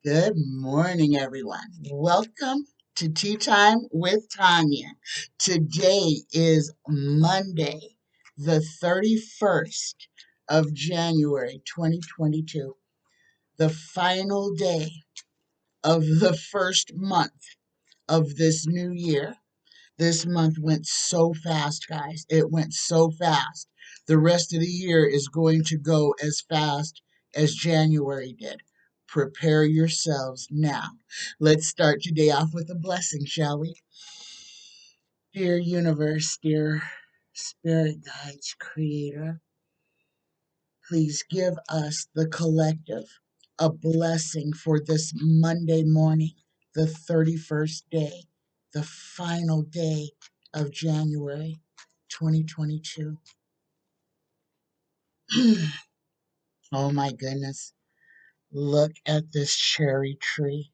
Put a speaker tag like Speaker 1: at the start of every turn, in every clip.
Speaker 1: Good morning, everyone. Welcome to Tea Time with Tanya. Today is Monday, the 31st of January, 2022, the final day of the first month of this new year. This month went so fast, guys. It went so fast. The rest of the year is going to go as fast as January did. Prepare yourselves now. Let's start today off with a blessing, shall we? Dear universe, dear spirit guides, creator, please give us, the collective, a blessing for this Monday morning, the 31st day, the final day of January 2022. Oh my goodness. Look at this cherry tree.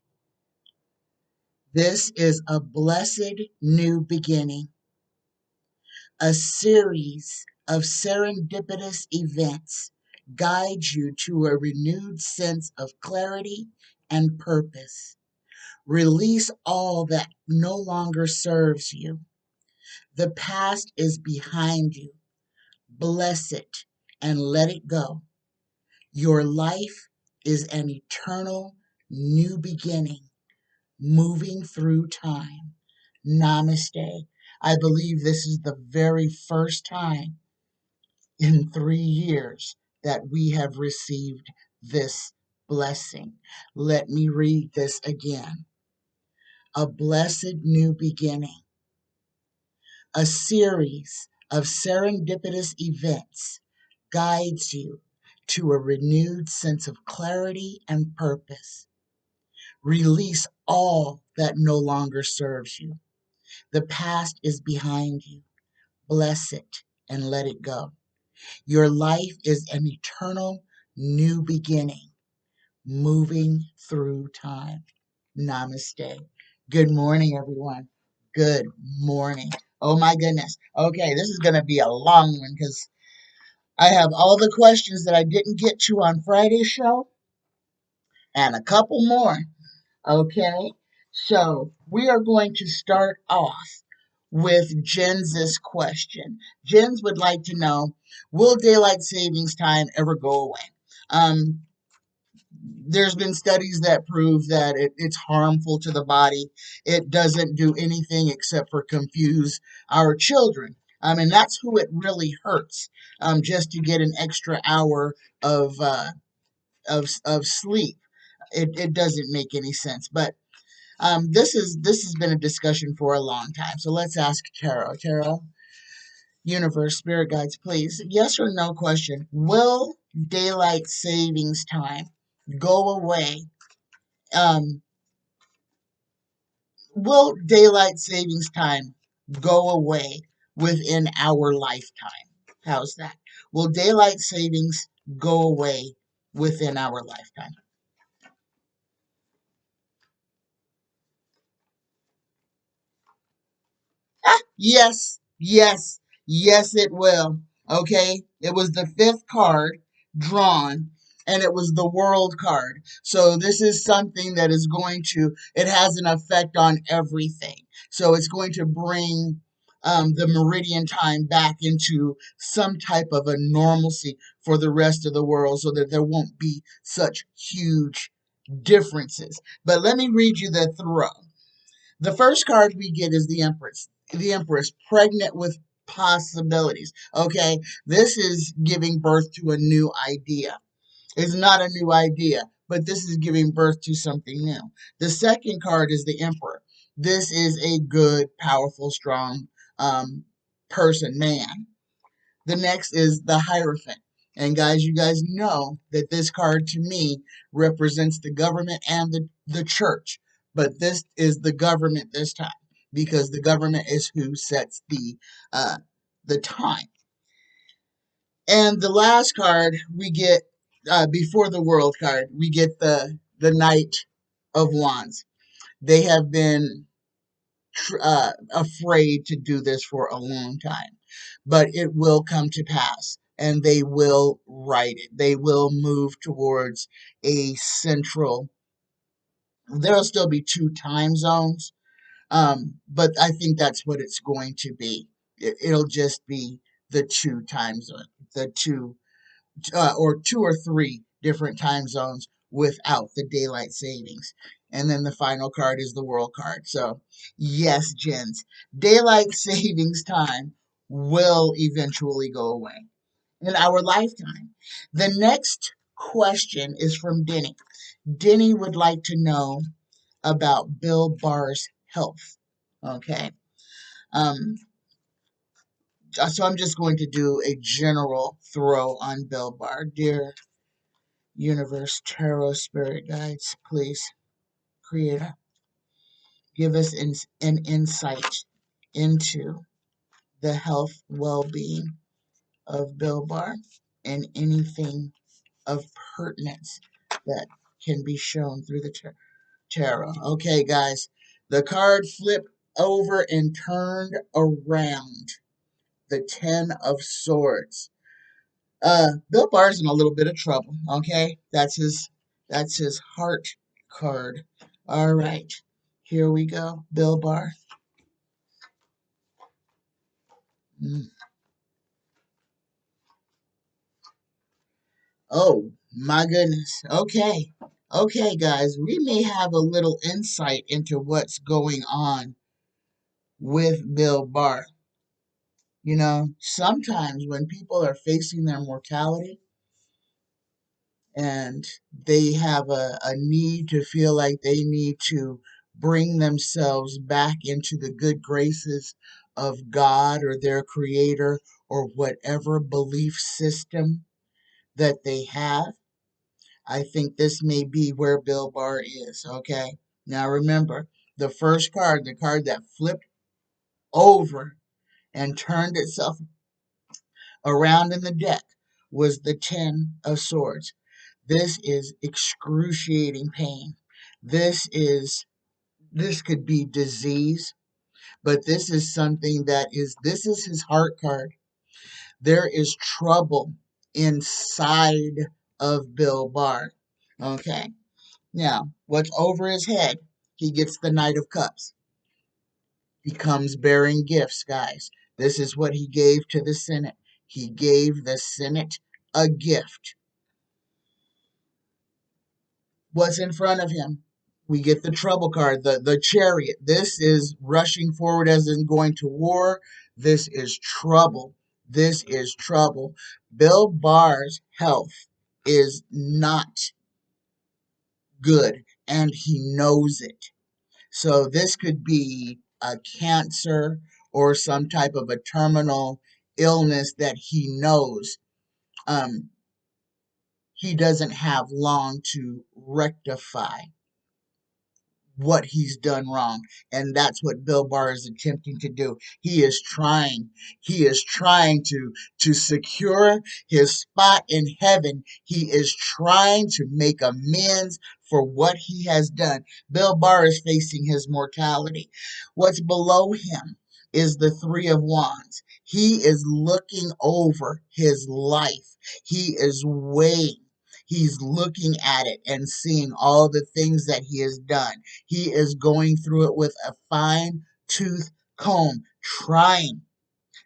Speaker 1: This is a blessed new beginning, a series of serendipitous events guide you to a renewed sense of clarity and purpose. Release all that no longer serves you. The past is behind you. Bless it and let it go. Your life is an eternal new beginning, moving through time. Namaste. I believe this is the very first time in 3 years that we have received this blessing. Let me read this again. A blessed new beginning, a series of serendipitous events guides you to a renewed sense of clarity and purpose. Release all that no longer serves you. The past is behind you. Bless it and let it go. Your life is an eternal new beginning, moving through time. Namaste. Good morning, everyone. Good morning. Oh my goodness. Okay, this is going to be a long one because I have all the questions that I didn't get to on Friday's show and a couple more. Okay, so we are going to start off with Jens's question. Jens would like to know, will daylight savings time ever go away? Um, there's been studies that prove that it's harmful to the body. It doesn't do anything except for confuse our children. And that's who it really hurts. Just to get an extra hour of of sleep. It doesn't make any sense. But this has been a discussion for a long time. So let's ask Tarot. Tarot, universe, spirit guides, please. Yes or no question. Will daylight savings time go away? Um, will daylight savings time go away within our lifetime? How's that? Will daylight savings go away within our lifetime? Ah, yes, yes, yes, it will. Okay, it was the fifth card drawn, and it was the world card. So this is something that is going to, it has an effect on everything. So it's going to bring the meridian time back into some type of a normalcy for the rest of the world so that there won't be such huge differences. But let me read you the throw. The first card we get is the Empress. The Empress, pregnant with possibilities. Okay, this is giving birth to a new idea. It's not a new idea, but this is giving birth to something new. The second card is the Emperor. This is a good, powerful, strong um, person, man. The next is the Hierophant. And guys, you guys know that this card to me represents the government and the church. But this is the government this time because the government is who sets the time. And the last card we get before the world card, we get the Knight of Wands. They have been afraid to do this for a long time, but it will come to pass and they will right it. They will move towards a central There'll still be two time zones, but I think that's what it's going to be. It'll just be the two time zone, the two or two or three different time zones without the daylight savings. And then the final card is the world card. So, yes, gens, daylight savings time will eventually go away in our lifetime. The next question is from Denny. Denny would like to know about Bill Barr's health. Okay. Um, so I'm just going to do a general throw on Bill Barr. Dear Universe, Tarot, Spirit Guides, please, Creator, give us an insight into the health, well-being of Bill Barr and anything of pertinence that can be shown through the tarot. Okay, guys, the card flipped over and turned around. The Ten of Swords. Bill Barr's in a little bit of trouble. Okay, that's his heart card. All right, here we go. Bill Barr. Mm. Oh my goodness. Okay, okay, guys, we may have a little insight into what's going on with Bill Barr. You know, sometimes when people are facing their mortality, and they have a need to feel like they need to bring themselves back into the good graces of God or their creator or whatever belief system that they have. I think this may be where Bill Barr is, okay? Now remember, the first card, the card that flipped over and turned itself around in the deck, was the Ten of Swords. This is excruciating pain. This could be disease, but this is something this is his heart card. There is trouble inside of Bill Barr. Okay. Now, what's over his head? He gets the Knight of Cups. He comes bearing gifts, guys. This is what he gave to the Senate. He gave the Senate a gift. What's in front of him? We get the trouble card, the chariot. This is rushing forward as in going to war. This is trouble. This is trouble. Bill Barr's health is not good, and he knows it. So this could be a cancer or some type of a terminal illness that he knows um, he doesn't have long to rectify what he's done wrong. And that's what Bill Barr is attempting to do. He is trying to secure his spot in heaven. He is trying to make amends for what he has done. Bill Barr is facing his mortality. What's below him is the Three of Wands. He is looking over his life. He is weighing. He's looking at it and seeing all the things that he has done. He is going through it with a fine tooth comb, trying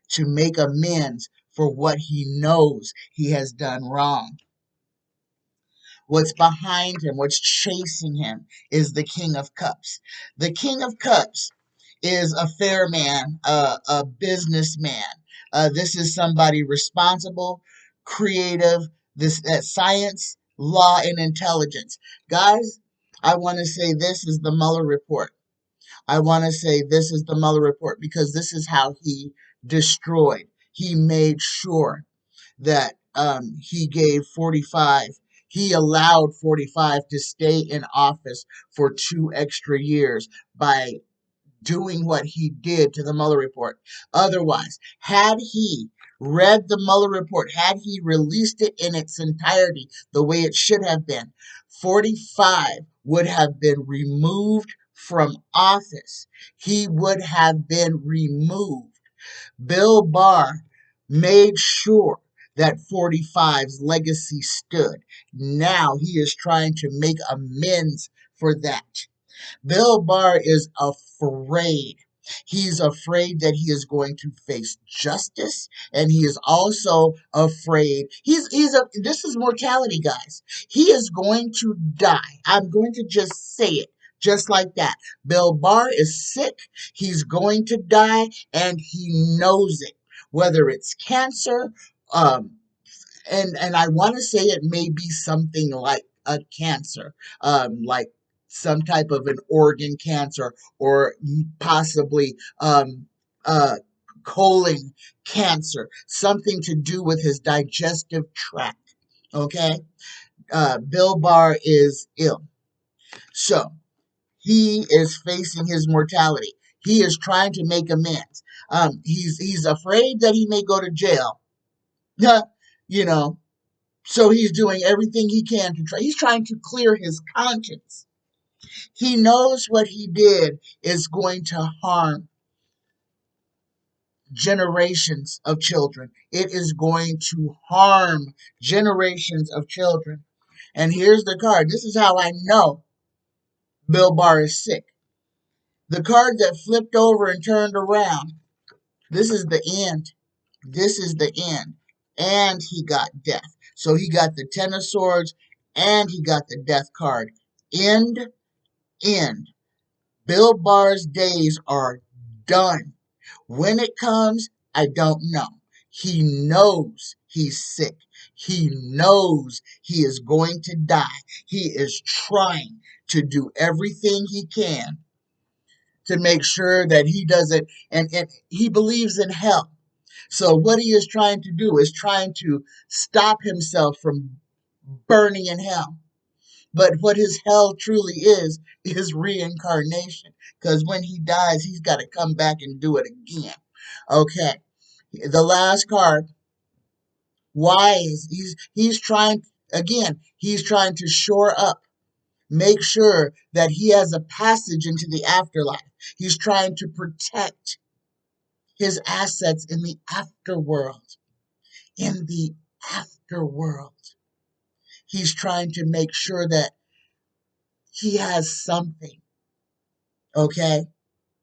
Speaker 1: to make amends for what he knows he has done wrong. What's behind him, what's chasing him, is the King of Cups. The King of Cups is a fair man, a businessman. This is somebody responsible, creative, science, law, and intelligence. Guys, I want to say this is the Mueller report. I want to say this is the Mueller report because this is how he destroyed. He made sure that he gave 45. He allowed 45 to stay in office for 2 extra years by doing what he did to the Mueller report. Otherwise, had he read the Mueller report, had he released it in its entirety the way it should have been, 45 would have been removed from office. He would have been removed. Bill Barr made sure that 45's legacy stood. Now he is trying to make amends for that. Bill Barr is afraid. He's afraid that he is going to face justice, and he is also afraid. This is mortality, guys. He is going to die. I'm going to just say it just like that. Bill Barr is sick. He's going to die, and he knows it. Whether it's cancer, um, and I want to say it may be something like a cancer, like some type of an organ cancer, or possibly uh, colon cancer, something to do with his digestive tract. Okay, Bill Barr is ill, so he is facing his mortality. He is trying to make amends. He's afraid that he may go to jail. you know, So he's doing everything he can to try. He's trying to clear his conscience. He knows what he did is going to harm generations of children. It is going to harm generations of children. And here's the card. This is how I know Bill Barr is sick. The card that flipped over and turned around. This is the end. This is the end. And he got death. So he got the Ten of Swords and he got the death card. End. End. Bill Barr's days are done. When it comes, I don't know. He knows he's sick. He knows he is going to die. He is trying to do everything he can to make sure that he doesn't, and he believes in hell. So what he is trying to do is trying to stop himself from burning in hell. But what his hell truly is reincarnation. Because when he dies, he's got to come back and do it again. Okay. The last card, wise. He's trying, again, he's trying to shore up, make sure that he has a passage into the afterlife. He's trying to protect his assets in the afterworld. In the afterworld. He's trying to make sure that he has something. Okay?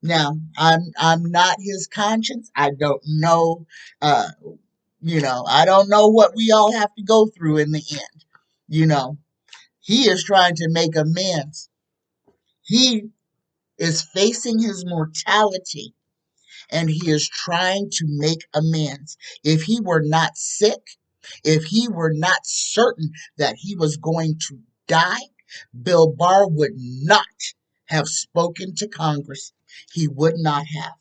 Speaker 1: Now, I'm not his conscience. I don't know uh I don't know what we all have to go through in the end. You know, he is trying to make amends. He is facing his mortality and he is trying to make amends. If he were not sick, if he were not certain that he was going to die, Bill Barr would not have spoken to Congress. He would not have.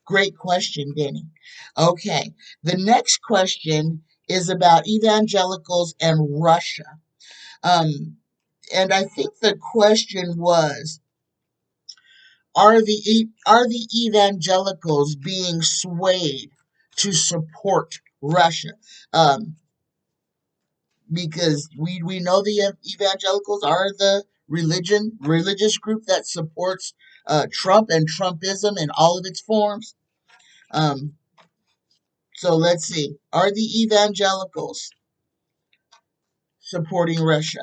Speaker 1: Great question, Denny. Okay, the next question is about evangelicals and Russia. And I think the question was, are the evangelicals being swayed to support Russia? Um, because we know the evangelicals are the religious group that supports Trump and Trumpism in all of its forms. Um, so let's see. Are the evangelicals supporting Russia?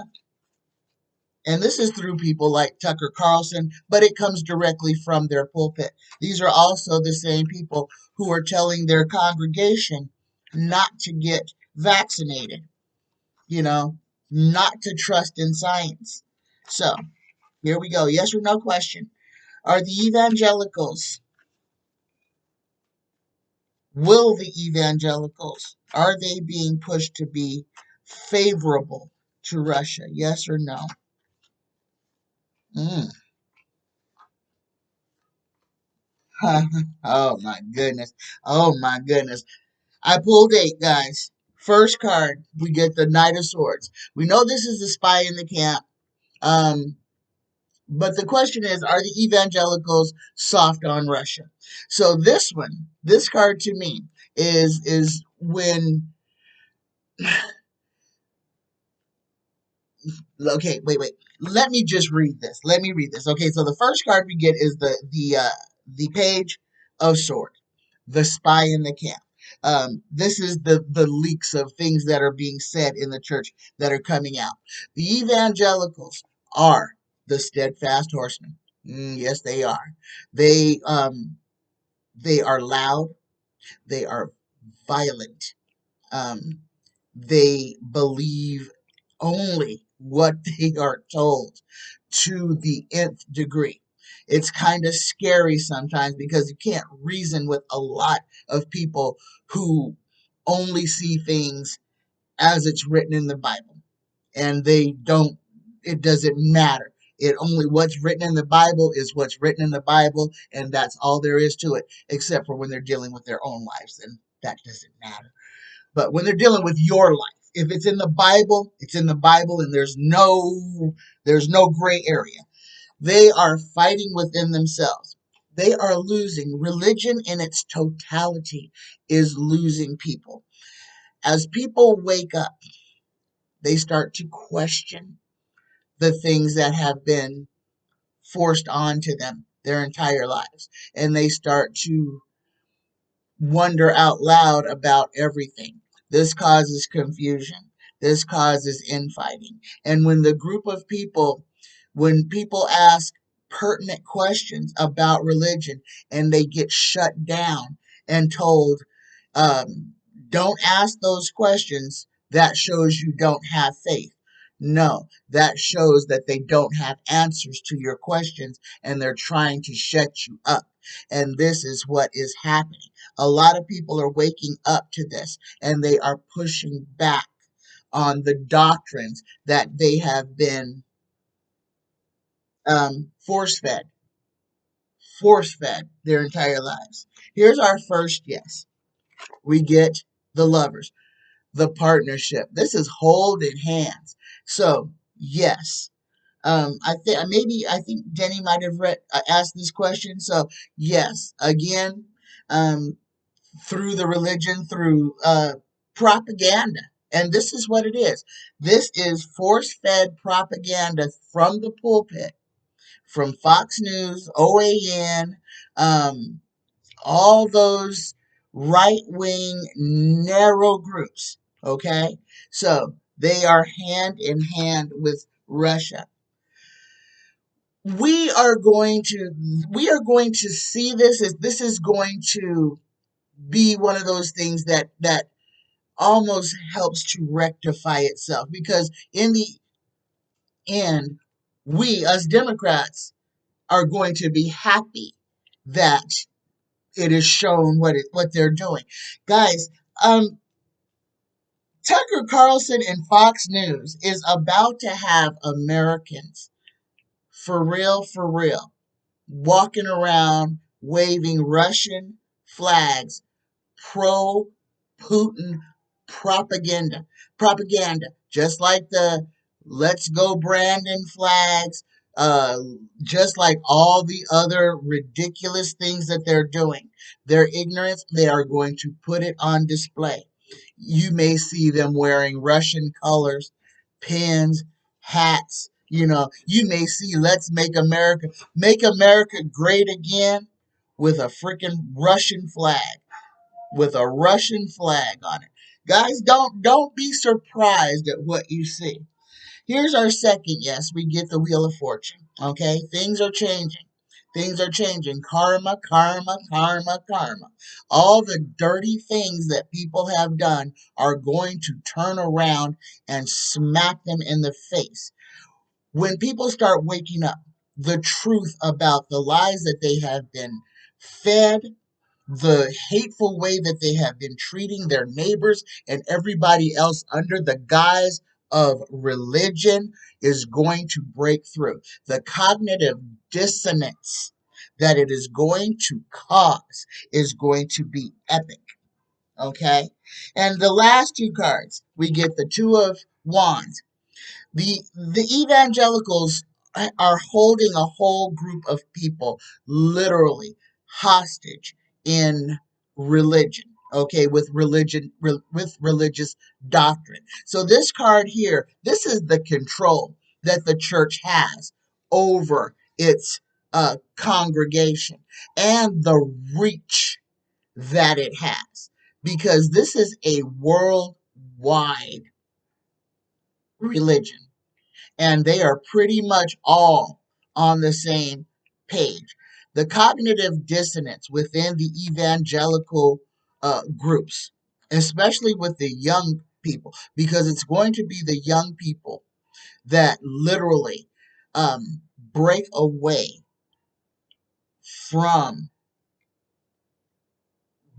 Speaker 1: And this is through people like Tucker Carlson, but it comes directly from their pulpit. These are also the same people who are telling their congregation not to get vaccinated, you know, not to trust in science. So here we go. Yes or no question. Are the evangelicals, will the evangelicals, are they being pushed to be favorable to Russia? Yes or no? Mm. Oh my goodness. Oh my goodness. I pulled 8, guys. First card, we get the Knight of Swords. We know this is the spy in the camp. Um, but the question is, are the evangelicals soft on Russia? So this card to me is when okay, wait. Let me just read this. Let me read this. Okay, so the first card we get is the Page of Swords, the spy in the camp. This is the leaks of things that are being said in the church that are coming out. The evangelicals are the steadfast horsemen. Yes, they are. They um they are loud. They are violent. Um, they believe only what they are told to the nth degree. It's kind of scary sometimes because you can't reason with a lot of people who only see things as it's written in the Bible. And they don't, it doesn't matter. It only what's written in the Bible is what's written in the Bible, and that's all there is to it, except for when they're dealing with their own lives, then that doesn't matter. But when they're dealing with your life, if it's in the Bible, it's in the Bible, and there's no gray area. They are fighting within themselves. They are losing. Religion in its totality is losing people. As people wake up, they start to question the things that have been forced onto them their entire lives. And they start to wonder out loud about everything. This causes confusion. This causes infighting. And when people ask pertinent questions about religion and they get shut down and told, don't ask those questions, that shows you don't have faith. No, that shows that they don't have answers to your questions and they're trying to shut you up. And this is what is happening. A lot of people are waking up to this and they are pushing back on the doctrines that they have been force fed their entire lives. Here's our first yes. We get the lovers, the partnership. This is holding hands. So, yes. I think Jenny might have asked this question. So, yes, again, um, through the religion, through propaganda. And this is what it is. This is force fed propaganda from the pulpit, from Fox News, OAN, um, all those right wing, narrow groups. Okay? So they are hand in hand with Russia. We are going to see this as this is going to be one of those things that almost helps to rectify itself because in the end we as Democrats are going to be happy that it is shown what they're doing. Guys, Tucker Carlson and Fox News is about to have Americans for real walking around waving Russian flags, pro Putin propaganda, just like the Let's Go Brandon flags, uh, just like all the other ridiculous things that they're doing. Their ignorance, they are going to put it on display. You may see them wearing Russian colors, pins, hats. You may see Make America Great Again with a freaking Russian flag on it. Guys, don't be surprised at what you see. Here's our second yes. We get the Wheel of Fortune. Okay? Things are changing. Things are changing. Karma, karma, karma, karma. All the dirty things that people have done are going to turn around and smack them in the face. When people start waking up, the truth about the lies that they have been fed, the hateful way that they have been treating their neighbors and everybody else under the guise of religion is going to break through. The cognitive dissonance that it is going to cause is going to be epic. Okay? And the last two cards, we get the Two of Wands. The evangelicals are holding a whole group of people literally hostage in religion, okay, with religious doctrine. So this card here, this is the control that the church has over its congregation and the reach that it has, because this is a worldwide religion and they are pretty much all on the same page. The cognitive dissonance within the evangelical groups, especially with the young people, because it's going to be the young people that literally break away from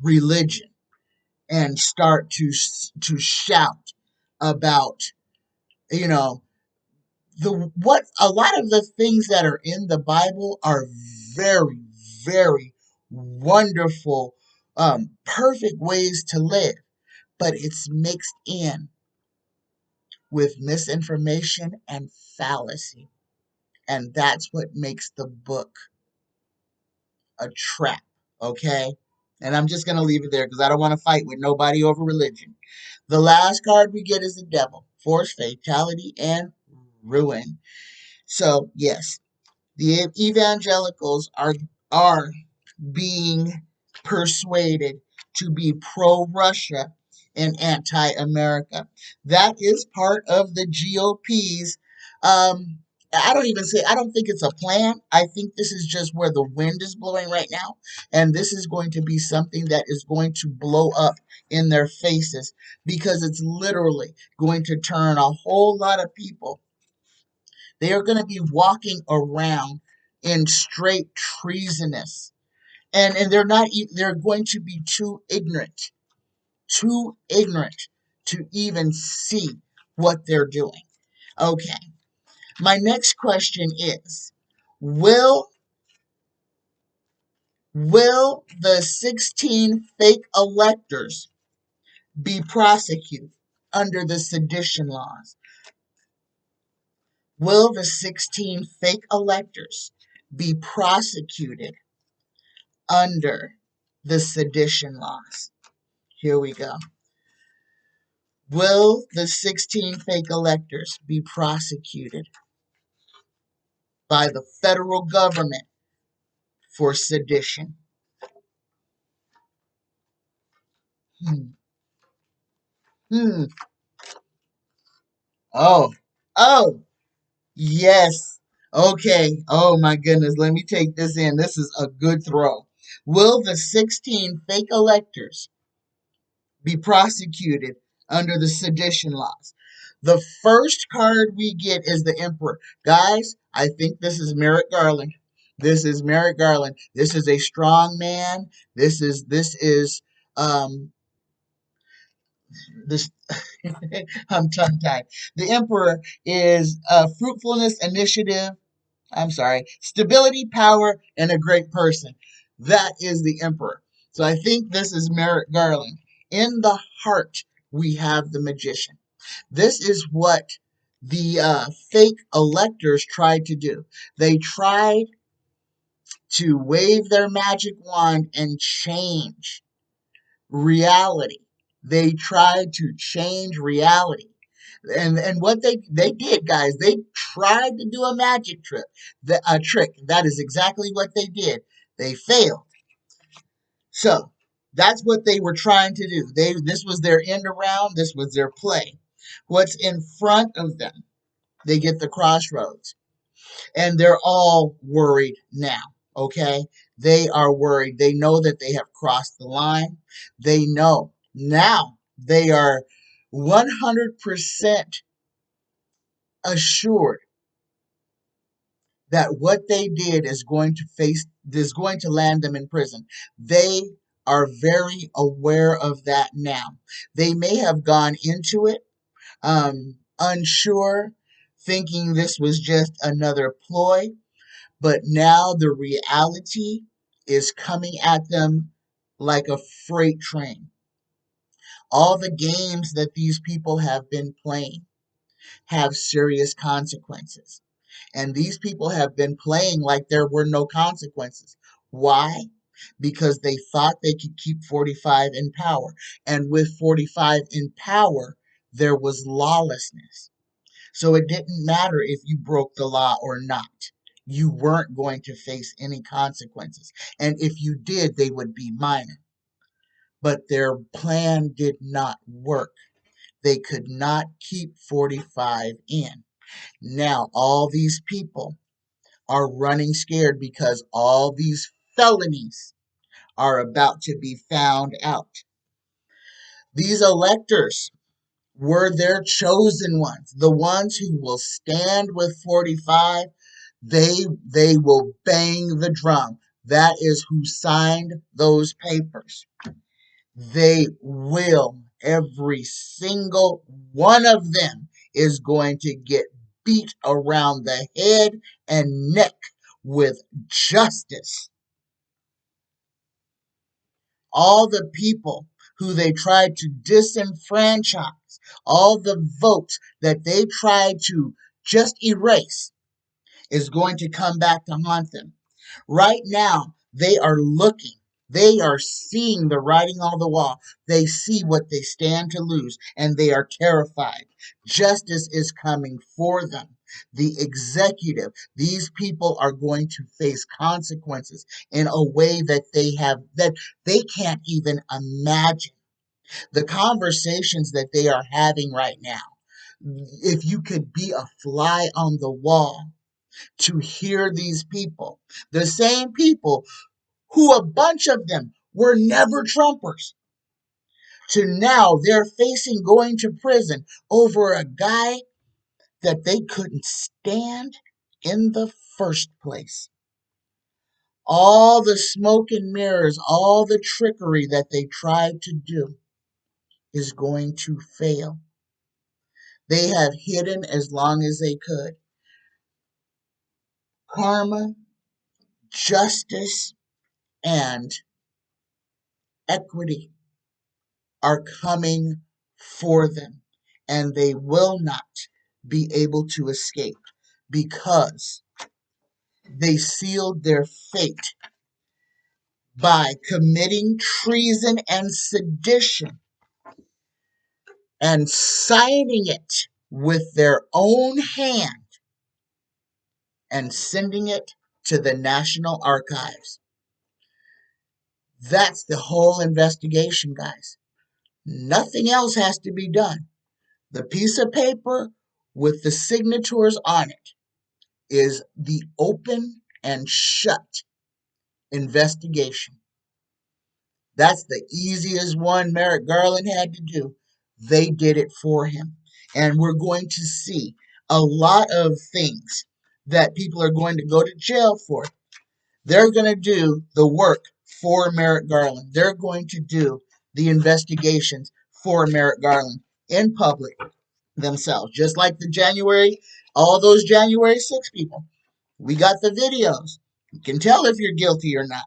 Speaker 1: religion and start to shout about, you know, the what a lot of the things that are in the Bible are very, very wonderful, perfect ways to live, but it's mixed in with misinformation and fallacy, and that's what makes the book a trap. Okay, and I'm just gonna leave it there because I don't want to fight with nobody over religion. The last card we get is the devil, force, fatality, and ruin. So yes, the evangelicals are being persuaded to be pro-Russia and anti-America. That is part of the GOP's. Um, I don't think it's a plan. I think this is just where the wind is blowing right now, and this is going to be something that is going to blow up in their faces because it's literally going to turn a whole lot of people. They are going to be walking around in straight treasonous, and they're not. They're going to be too ignorant to even see what they're doing. Okay. My next question is: Will the 16 fake electors be prosecuted under the sedition laws? Will the 16 fake electors be prosecuted under the sedition laws? Here we go. Will the 16 fake electors be prosecuted by the federal government for sedition? Hmm. Hmm. Oh. Oh. Yes. Okay. Oh my goodness. Let me take this in. This is a good throw. Will the 16 fake electors be prosecuted under the sedition laws? The first card we get is the Emperor. Guys, I think this is Merrick Garland. This is Merrick Garland. This is a strong man. This is um this I'm tongue tied. The Emperor is fruitfulness, initiative, I'm sorry, stability, power, and a great person. That is the Emperor. So I think this is Merrick Garland. In the heart, we have the Magician. This is what the fake electors tried to do. They tried to wave their magic wand and change reality. They tried to change reality. And what they did, guys, they tried to do a magic trick. That is exactly what they did. They failed. So that's what they were trying to do. This was their end around. This was their play. What's in front of them? They get the crossroads, and they're all worried now. Okay, they are worried. They know that they have crossed the line. They know now they are 100% assured that what they did is going to land them in prison. They are very aware of that now. They may have gone into it unsure, thinking this was just another ploy, but now the reality is coming at them like a freight train. All the games that these people have been playing have serious consequences. And these people have been playing like there were no consequences. Why? Because they thought they could keep 45 in power. And with 45 in power, there was lawlessness. So it didn't matter if you broke the law or not. You weren't going to face any consequences. And if you did, they would be minor. But their plan did not work. They could not keep 45 in. Now, all these people are running scared because all these felonies are about to be found out. These electors were their chosen ones, the ones who will stand with 45. They will bang the drum. That is who signed those papers. They will. Every single one of them is going to get beat around the head and neck with justice. All the people who they tried to disenfranchise, all the votes that they tried to just erase, is going to come back to haunt them. Right now, they are looking. They are seeing the writing on the wall. They see what they stand to lose, and they are terrified. Justice is coming for them. The executive, these people are going to face consequences in a way that they can't even imagine. The conversations that they are having right now, if you could be a fly on the wall to hear these people, the same people who a bunch of them were never Trumpers, to now they're facing going to prison over a guy that they couldn't stand in the first place. All the smoke and mirrors, all the trickery that they tried to do is going to fail. They have hidden as long as they could. Karma, justice, and equity are coming for them, and they will not be able to escape because they sealed their fate by committing treason and sedition and signing it with their own hand and sending it to the National Archives. That's the whole investigation, guys. Nothing else has to be done. The piece of paper with the signatures on it is the open and shut investigation. That's the easiest one Merrick Garland had to do. They did it for him. And we're going to see a lot of things that people are going to go to jail for. They're going to do the work for Merrick Garland. They're going to do the investigations for Merrick Garland in public themselves. Just like all those January 6 people. We got the videos. You can tell if you're guilty or not.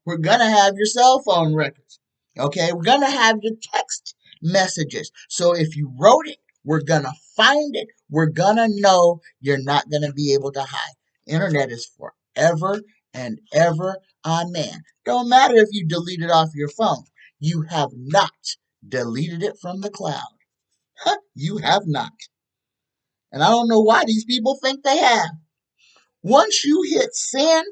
Speaker 1: We're going to have your cell phone records. Okay, we're going to have your text messages. So if you wrote it, we're going to find it. We're going to know you're not going to be able to hide. Internet is forever and ever. Amen. Don't matter if you delete it off your phone. You have not deleted it from the cloud. You have not. And I don't know why these people think they have. Once you hit send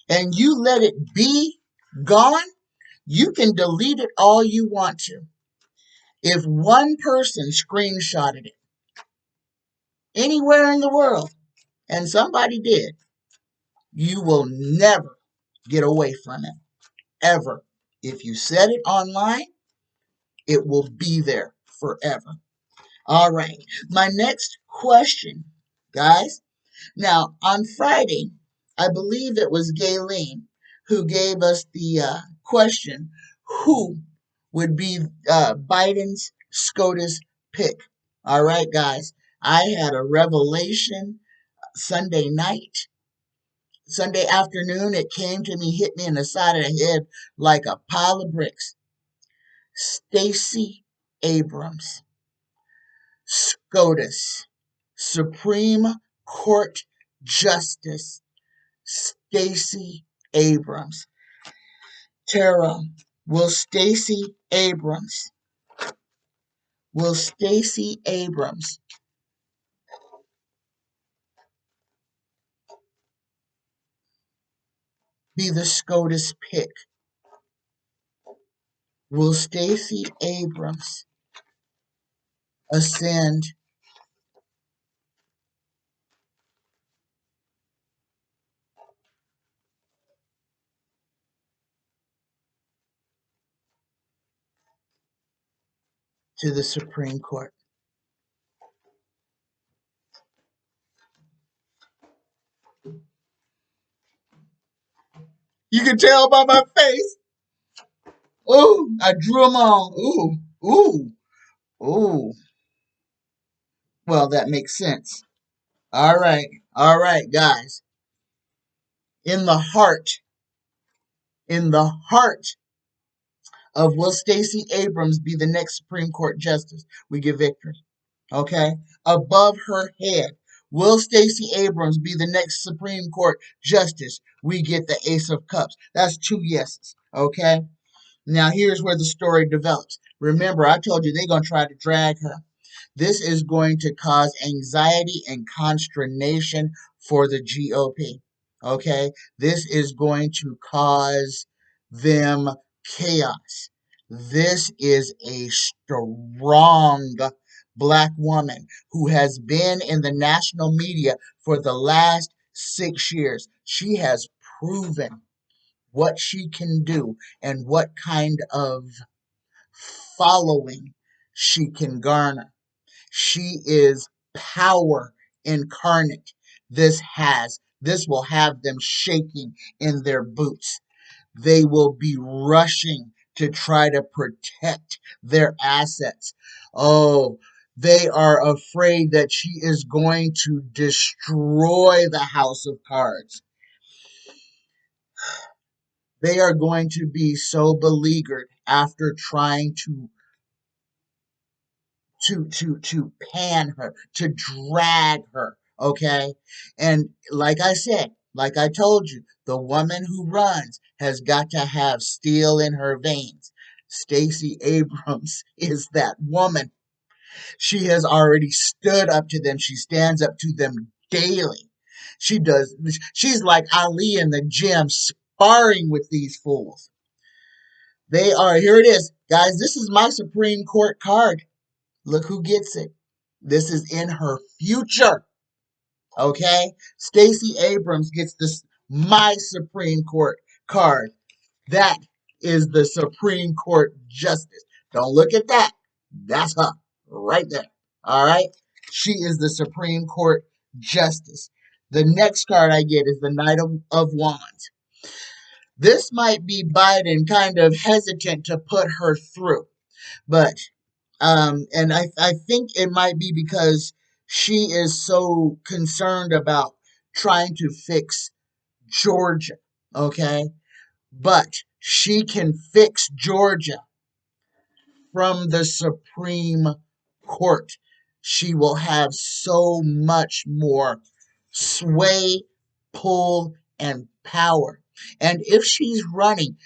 Speaker 1: and you let it be gone, you can delete it all you want to. If one person screenshotted it anywhere in the world, and somebody did, you will never get away from it, ever. If you set it online, it will be there forever. All right, my next question, guys. Now, on Friday, I believe it was Gayleen who gave us the question, who would be Biden's SCOTUS pick? All right, guys. I had a revelation Sunday night. Sunday afternoon, it came to me, hit me in the side of the head like a pile of bricks. Stacey Abrams, SCOTUS, Supreme Court Justice Stacey Abrams. Tara, will Stacey Abrams be the SCOTUS pick? Will Stacey Abrams ascend to the Supreme Court. You can tell by my face. Ooh, I drew them on. Ooh, ooh. Well, that makes sense. All right, guys. In the heart of will Stacey Abrams be the next Supreme Court justice, we get victory. Okay? Above her head, will Stacey Abrams be the next Supreme Court justice, we get the Ace of Cups. That's 2 yeses. Okay? Now here's where the story develops. Remember, I told you they're going to try to drag her. This is going to cause anxiety and consternation for the GOP. Okay? This is going to cause them chaos. This is a strong black woman who has been in the national media for the last 6 years. She has proven what she can do and what kind of following she can garner. She is power incarnate. This will have them shaking in their boots. They will be rushing to try to protect their assets. Oh, they are afraid that she is going to destroy the house of cards. They are going to be so beleaguered after trying to pan her, to drag her, okay? And like I said, like I told you, the woman who runs has got to have steel in her veins. Stacey Abrams is that woman. She has already stood up to them. She stands up to them daily. She does. She's like Ali in the gym sparring with these fools. They are, here it is. Guys, this is my Supreme Court card. Look who gets it. This is in her future. Okay? Stacey Abrams gets this my Supreme Court card. That is the Supreme Court justice. Don't look at that. That's her right there. All right? She is the Supreme Court justice. The next card I get is the Knight of Wands. This might be Biden kind of hesitant to put her through, but and I think it might be because she is so concerned about trying to fix Georgia, okay? But she can fix Georgia from the Supreme Court. She will have so much more sway, pull, and power. And if she's running,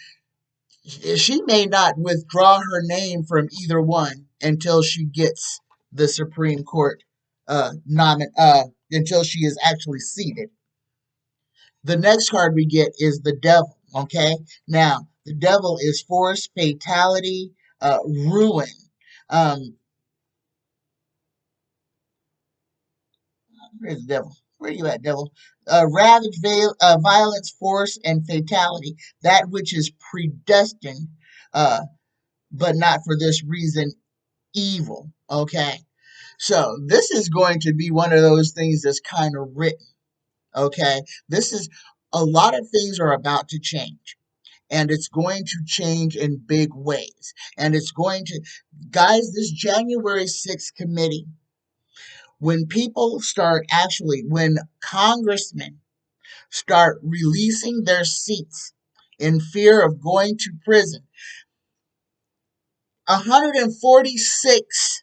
Speaker 1: she may not withdraw her name from either one until she gets the Supreme Court until she is actually seated. The next card we get is the Devil. Okay, now the Devil is force, fatality, ruin. Where's the Devil? Where are you at, Devil? Ravage, violence, force, and fatality. That which is predestined, but not for this reason evil. Okay. So this is going to be one of those things that's kind of written. Okay. This is a lot of things are about to change. And it's going to change in big ways. And it's going to, guys, this January 6th committee, when people start actually, when congressmen start releasing their seats in fear of going to prison, 146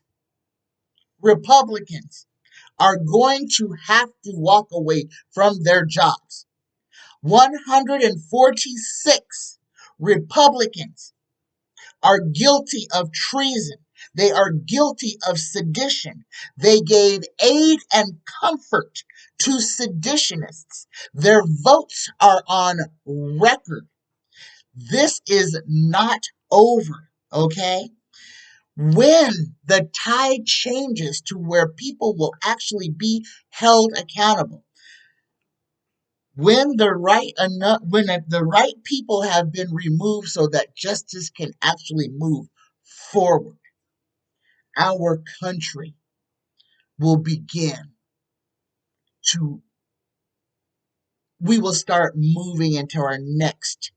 Speaker 1: Republicans are going to have to walk away from their jobs. 146 Republicans are guilty of treason. They are guilty of sedition. They gave aid and comfort to seditionists. Their votes are on record. This is not over, okay? When the tide changes to where people will actually be held accountable, when the right people have been removed so that justice can actually move forward, our country will begin to, we will start moving into our next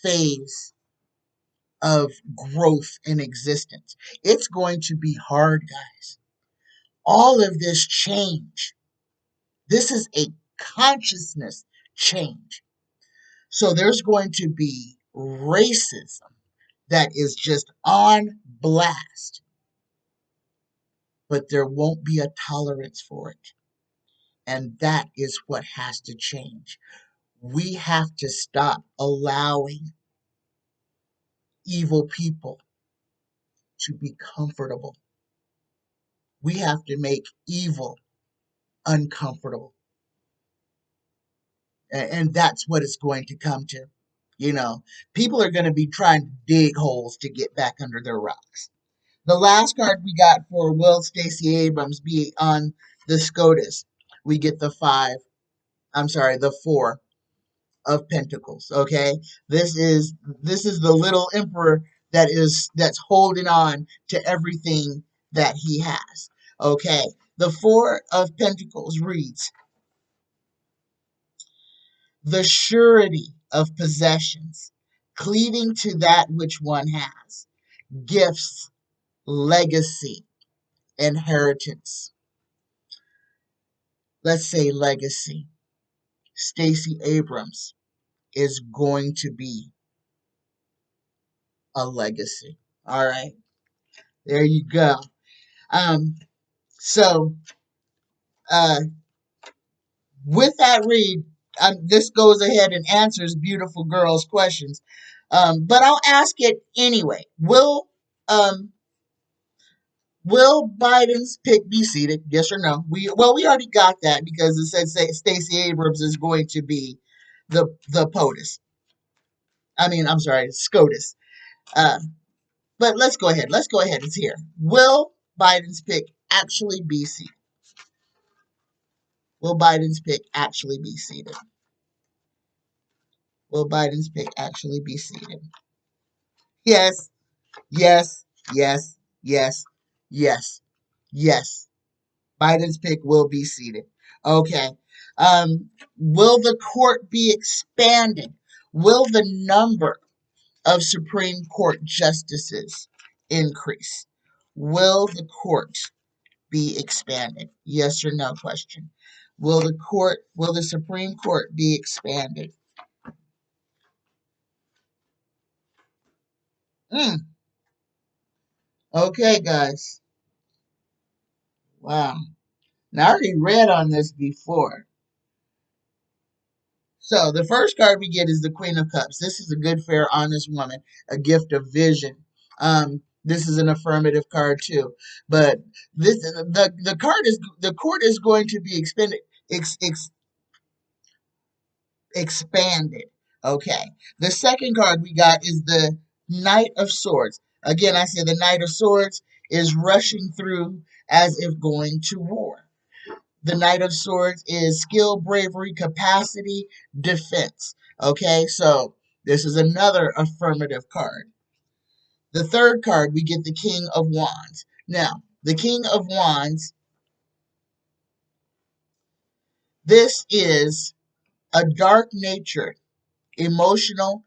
Speaker 1: phase of growth and existence. It's going to be hard, guys. All of this change, this is a consciousness change. So there's going to be racism that is just on blast, but there won't be a tolerance for it. And that is what has to change. We have to stop allowing evil people to be comfortable. We have to make evil uncomfortable. And that's what it's going to come to. You know, people are going to be trying to dig holes to get back under their rocks. The last card we got for Will Stacey Abrams be on the SCOTUS. We get the the 4 of Pentacles. Okay, this is the little emperor that's holding on to everything that he has. Okay, the 4 of Pentacles reads, the surety of possessions, cleaving to that which one has, gifts, legacy, inheritance. Let's say legacy. Stacey Abrams is going to be a legacy. All right, there you go. So uh, with that read, this goes ahead and answers beautiful girl's questions. But I'll ask it anyway. Will Biden's pick be seated? Yes or no? We already got that because it said Stacey Abrams is going to be the POTUS. I'm sorry, SCOTUS. Uh, but let's go ahead. Let's go ahead. It's here. Will Biden's pick actually be seated? Will Biden's pick actually be seated? Will Biden's pick actually be seated? Yes, yes, yes, yes, yes, yes. Biden's pick will be seated. Okay. Will the court be expanded? Will the number of Supreme Court justices increase? Will the court be expanded? Yes or no question. Will the Supreme Court be expanded? Okay, guys. Wow. Now, I already read on this before. So, the first card we get is the Queen of Cups. This is a good, fair, honest woman, a gift of vision. This is an affirmative card too. But the court is going to be expanded. Okay. The second card we got is the Knight of Swords. Again, I said the Knight of Swords is rushing through as if going to war. The Knight of Swords is skill, bravery, capacity, defense. Okay, so this is another affirmative card. The third card, we get the King of Wands. Now, the King of Wands, this is a dark-natured, emotional,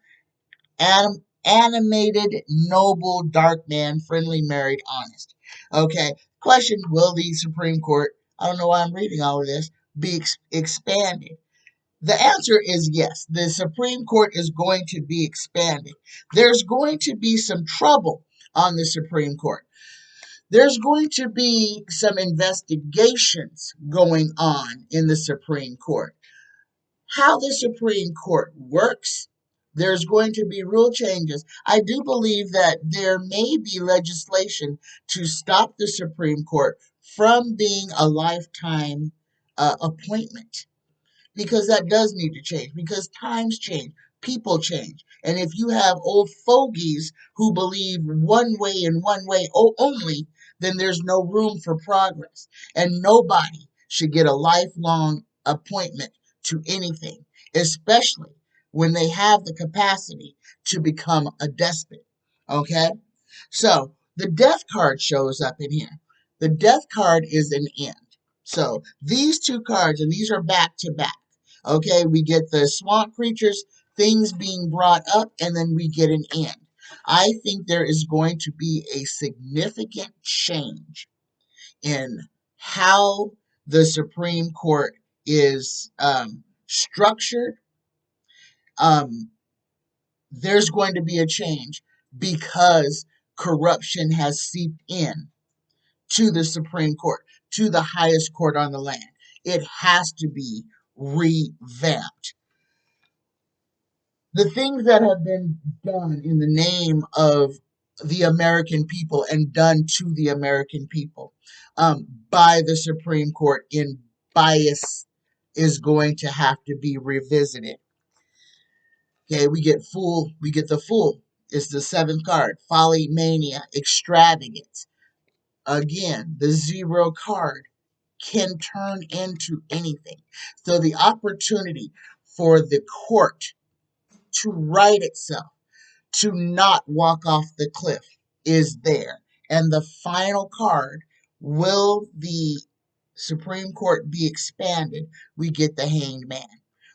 Speaker 1: animated, noble, dark man, friendly, married, honest. Okay, question, will the Supreme Court, I don't know why I'm reading all of this, be expanded? The answer is yes. The Supreme Court is going to be expanded. There's going to be some trouble on the Supreme Court. There's going to be some investigations going on in the Supreme Court. How the Supreme Court works, there's going to be rule changes. I do believe that there may be legislation to stop the Supreme Court from being a lifetime appointment, because that does need to change, because times change, people change. And if you have old fogies who believe one way and one way only, then there's no room for progress. And nobody should get a lifelong appointment to anything, especially when they have the capacity to become a despot. Okay? So, the death card shows up in here. The death card is an end. So these two cards, and these are back to back. Okay, we get the swamp creatures, things being brought up, and then we get an end. I think there is going to be a significant change in how the Supreme Court is structured. There's going to be a change because corruption has seeped in to the Supreme Court, to the highest court on the land. It has to be revamped. The things that have been done in the name of the American people and done to the American people by the Supreme Court in bias is going to have to be revisited. Okay, we get the fool. It's the seventh card. Folly, mania, extravagance. Again, the zero card can turn into anything. So the opportunity for the court to right itself, to not walk off the cliff, is there. And the final card, will the Supreme Court be expanded? We get the Hanged Man.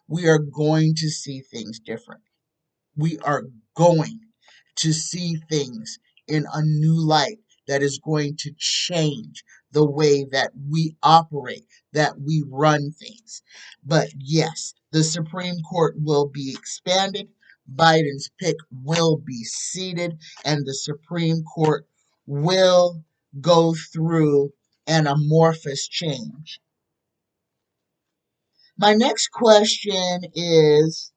Speaker 1: We are going to see things different. We are going to see things in a new light that is going to change the way that we operate, that we run things. But yes, the Supreme Court will be expanded, Biden's pick will be seated, and the Supreme Court will go through an amorphous change. My next question is,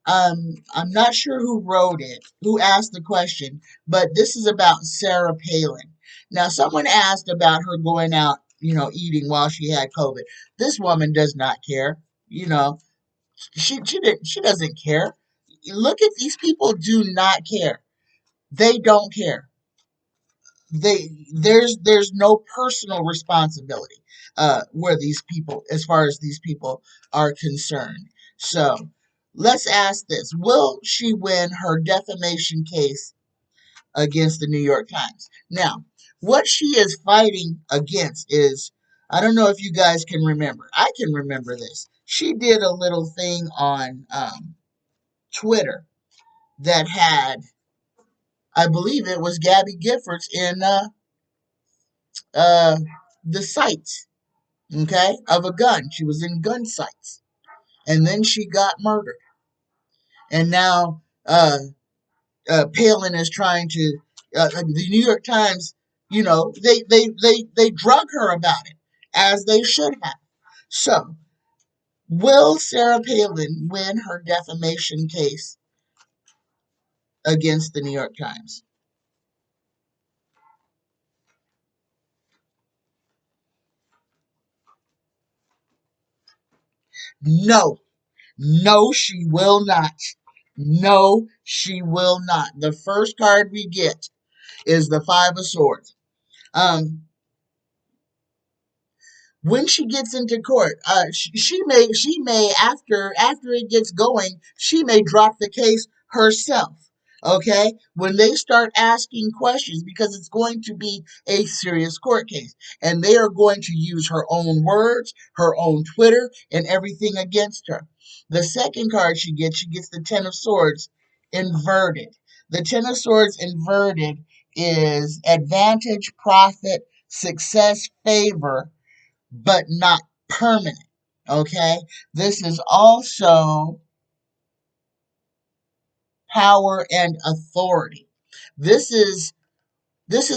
Speaker 1: I'm not sure who wrote it, who asked the question, but this is about Sarah Palin. Now, someone asked about her going out, eating while she had COVID. This woman does not care. She doesn't care. Look at these people, do not care. They don't care. There's no personal responsibility where these people, as far as these people are concerned. So let's ask this: will she win her defamation case against the New York Times? Now, what she is fighting against is, I don't know if you guys can remember. I can remember this. She did a little thing on Twitter that had, I believe it was Gabby Giffords in the sights, okay, of a gun. She was in gun sights. And then she got murdered. And now Palin is trying to, the New York Times, they drug her about it, as they should have. So, will Sarah Palin win her defamation case against the New York Times? No. No, she will not. No, she will not. The first card we get is the Five of Swords. When she gets into court, she may after it gets going, she may drop the case herself. Okay, when they start asking questions, because it's going to be a serious court case, and they are going to use her own words, her own Twitter, and everything against her. The second card she gets the Ten of Swords inverted. The Ten of Swords inverted is advantage, profit, success, favor, but not permanent. Okay? This is also power and authority. This is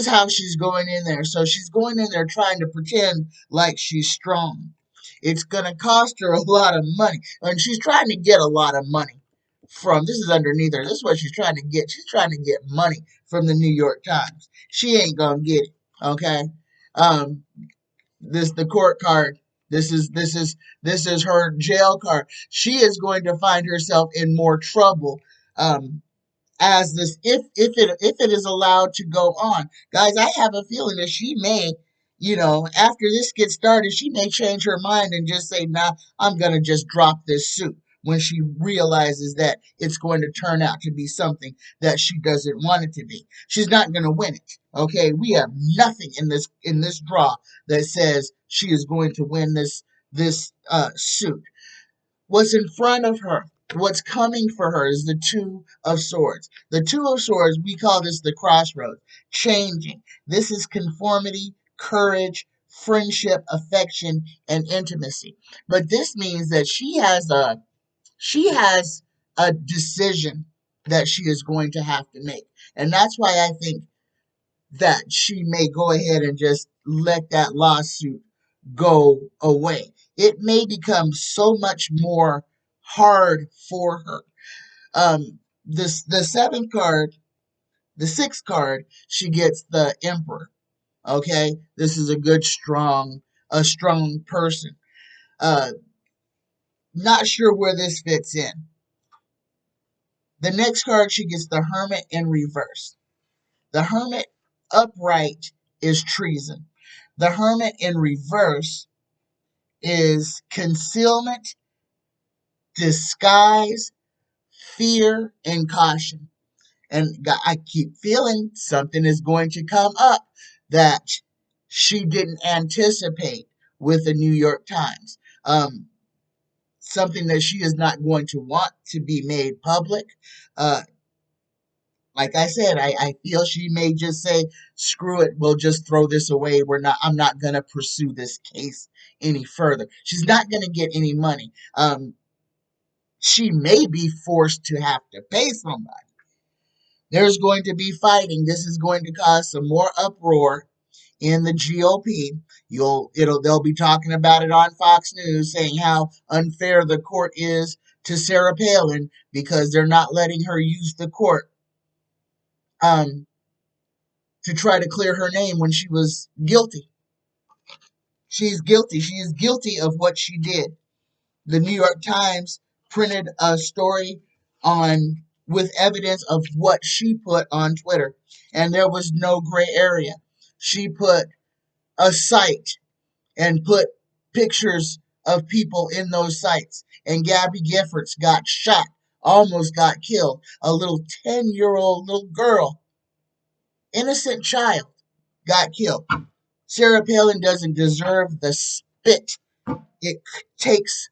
Speaker 1: how she's going in there. So she's going in there trying to pretend like she's strong. It's going to cost her a lot of money. And she's trying to get a lot of money from, this is underneath her. This is what she's trying to get. She's trying to get money from the New York Times. She ain't going to get it. Okay? The court card. This is her jail card. She is going to find herself in more trouble as this, if it is allowed to go on. Guys, I have a feeling that she may, after this gets started, she may change her mind and just say, nah, I'm gonna just drop this suit. when she realizes that it's going to turn out to be something that she doesn't want it to be. She's not going to win it. Okay, we have nothing in this draw that says she is going to win this suit. What's in front of her, what's coming for her, is the Two of Swords. The Two of Swords, we call this the crossroads, changing. This is conformity, courage, friendship, affection, and intimacy. But this means that she has a decision that she is going to have to make. And that's why I think that she may go ahead and just let that lawsuit go away. It may become so much more hard for her. The seventh card, the sixth card, she gets the Emperor. Okay, this is a strong person. Uh, Not sure where this fits in. The next card, she gets the Hermit in reverse. The Hermit upright is treason. The Hermit in reverse is concealment, disguise, fear, and caution. And I keep feeling something is going to come up that she didn't anticipate with the New York Times. Something that she is not going to want to be made public. Uh, like I said, I feel she may just say, screw it, we'll just throw this away. I'm not gonna pursue this case any further. She's not gonna get any money. She may be forced to have to pay somebody. There's going to be fighting. This is going to cause some more uproar in the GOP. They'll be talking about it on Fox News, saying how unfair the court is to Sarah Palin because they're not letting her use the court um, to try to clear her name when she was guilty. She's guilty. She is guilty of what she did. The New York Times printed a story on with evidence of what she put on Twitter, and there was no gray area. She put a site and put pictures of people in those sites, and Gabby Giffords got shot, almost got killed. A little 10-year-old little girl, innocent child, got killed. Sarah Palin doesn't deserve the spit it takes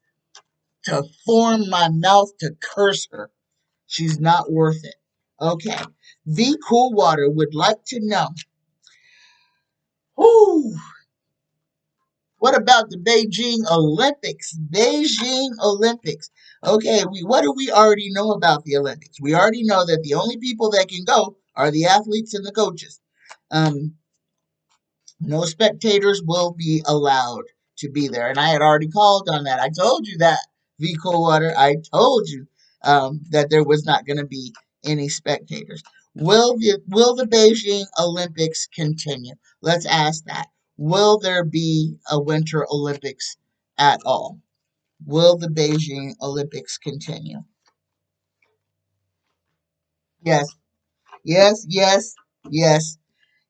Speaker 1: to form my mouth to curse her. She's not worth it. Okay. VCOOLWATER would like to know, whoo, what about the Beijing Olympics? Beijing Olympics. Okay, what do we already know about the Olympics? We already know that the only people that can go are the athletes and the coaches. No spectators will be allowed to be there. And I had already called on that. I told you that, VCOOLWATER. I told you that there was not going to be any spectators. Will the Beijing Olympics continue? Let's ask that. Will there be a Winter Olympics at all? Will the Beijing Olympics continue? Yes, yes, yes,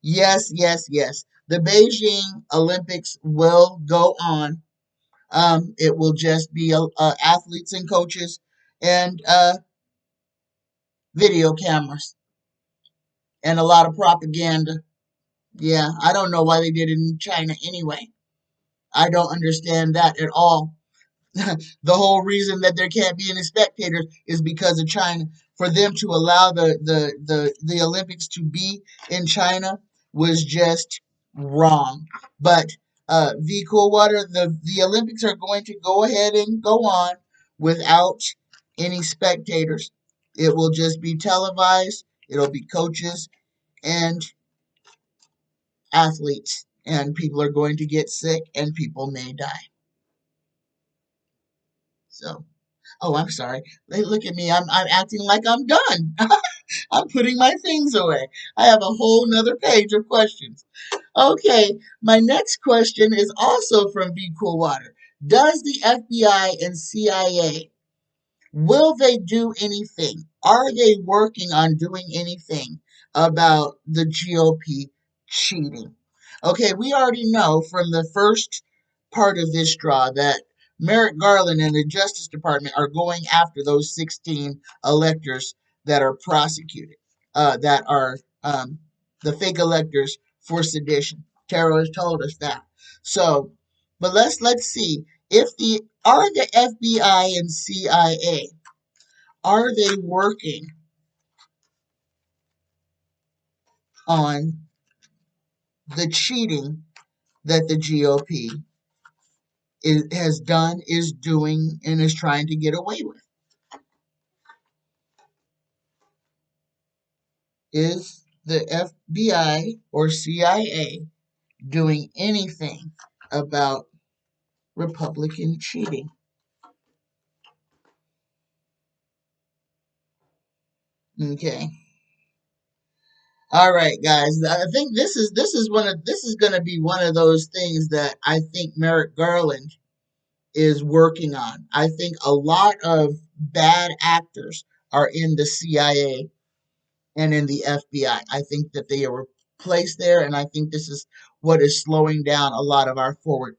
Speaker 1: yes, yes. The Beijing Olympics will go on. It will just be athletes and coaches and video cameras and a lot of propaganda. Yeah, I don't know why they did it in China anyway. I don't understand that at all. The whole reason that there can't be any spectators is because of China. For them to allow the Olympics to be in China was just wrong. But VCOOLWATER, the Olympics are going to go ahead and go on without any spectators. It will just be televised. It'll be coaches and athletes, and people are going to get sick, and people may die. So. Oh, I'm sorry. Look at me. I'm acting like I'm done. I'm putting my things away. I have a whole nother page of questions. Okay, my next question is also from VCOOLWATER. Does the FBI and CIA, will they do anything? Are they working on doing anything about the GOP cheating? Okay, we already know from the first part of this draw that Merrick Garland and the Justice Department are going after those 16 electors that are prosecuted, that are the fake electors for sedition. Tara has told us that. So, but let's see if the FBI and CIA, are they working on the cheating that the GOP has done, is doing, and is trying to get away with? Is the FBI or CIA doing anything about Republican cheating? Okay. All right, guys. I think this is going to be one of those things that I think Merrick Garland is working on. I think a lot of bad actors are in the CIA and in the FBI. I think that they are placed there, and I think this is what is slowing down a lot of our forward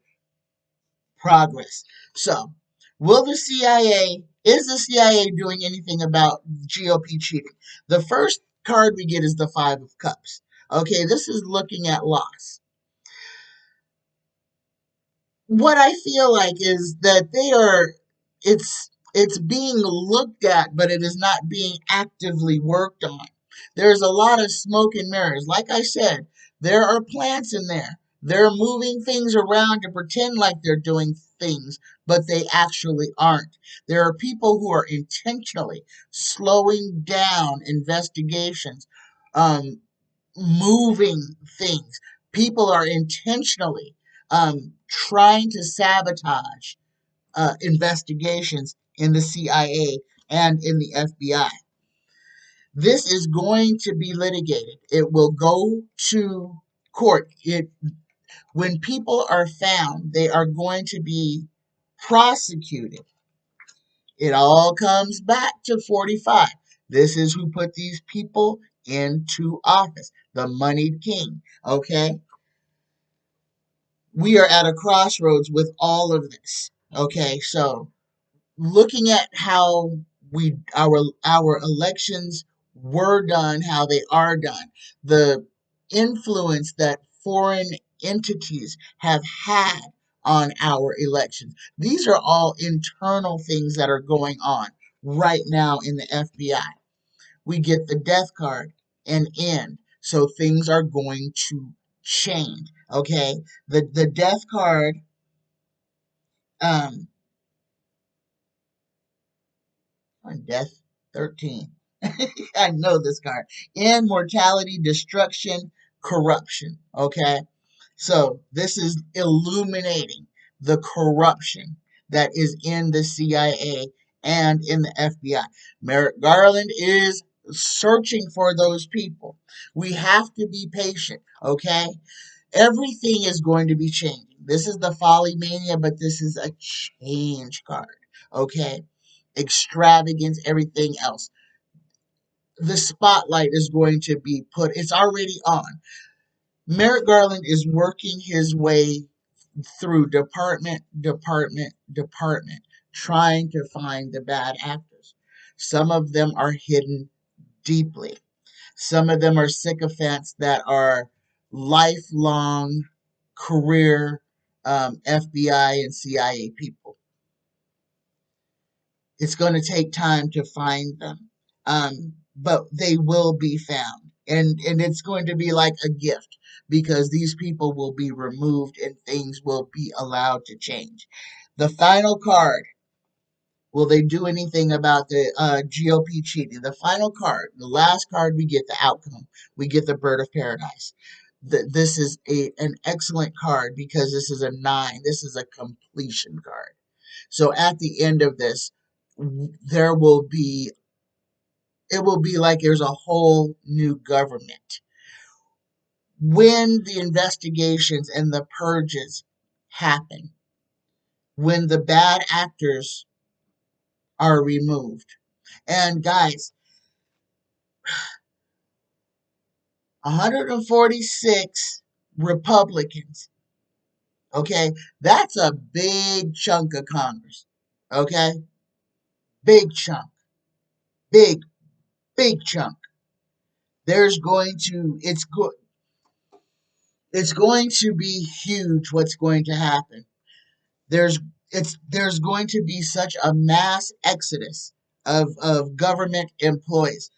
Speaker 1: progress. So, is the CIA doing anything about GOP cheating? The first card we get is the Five of Cups. Okay, this is looking at loss. What I feel like is that it's being looked at, but it is not being actively worked on. There's a lot of smoke and mirrors. Like I said, there are plants in there. They're moving things around to pretend like they're doing things, but they actually aren't. There are people who are intentionally slowing down investigations, um, moving things. People are intentionally trying to sabotage investigations in the CIA and in the FBI. This is going to be litigated. It will go to court. When people are found, they are going to be prosecuted. It all comes back to 45. This is who put these people into office, the moneyed king. Okay? We are at a crossroads with all of this. Okay? So, looking at how our elections were done, how they are done, the influence that foreign entities have had on our elections. These are all internal things that are going on right now in the FBI. We get the death card and end. So things are going to change. Okay. The death card, um, on death 13. I know this card. And mortality, destruction, corruption. Okay. So this is illuminating the corruption that is in the CIA and in the FBI. Merrick Garland is searching for those people. We have to be patient. Okay. Everything is going to be changing. This is the folly mania, but this is a change card. Okay. Extravagance, everything else. The spotlight is going to be put, it's already on. Merrick Garland is working his way through department, trying to find the bad actors. Some of them are hidden deeply. Some of them are sycophants that are lifelong career FBI and CIA people. It's going to take time to find them, but they will be found, and it's going to be like a gift because these people will be removed and things will be allowed to change. The final card. Will they do anything about the GOP cheating? The final card, the last card, we get the outcome. We get the Bird of Paradise. This is an excellent card because this is a 9. This is a completion card. So at the end of this, there will be, it will be like there's a whole new government. When the investigations and the purges happen, when the bad actors are removed. And guys, 146 Republicans Okay, that's a big chunk of Congress. Okay, big chunk, big big chunk. There's going to it's going to be huge. What's going to happen? There's there's going to be such a mass exodus of government employees,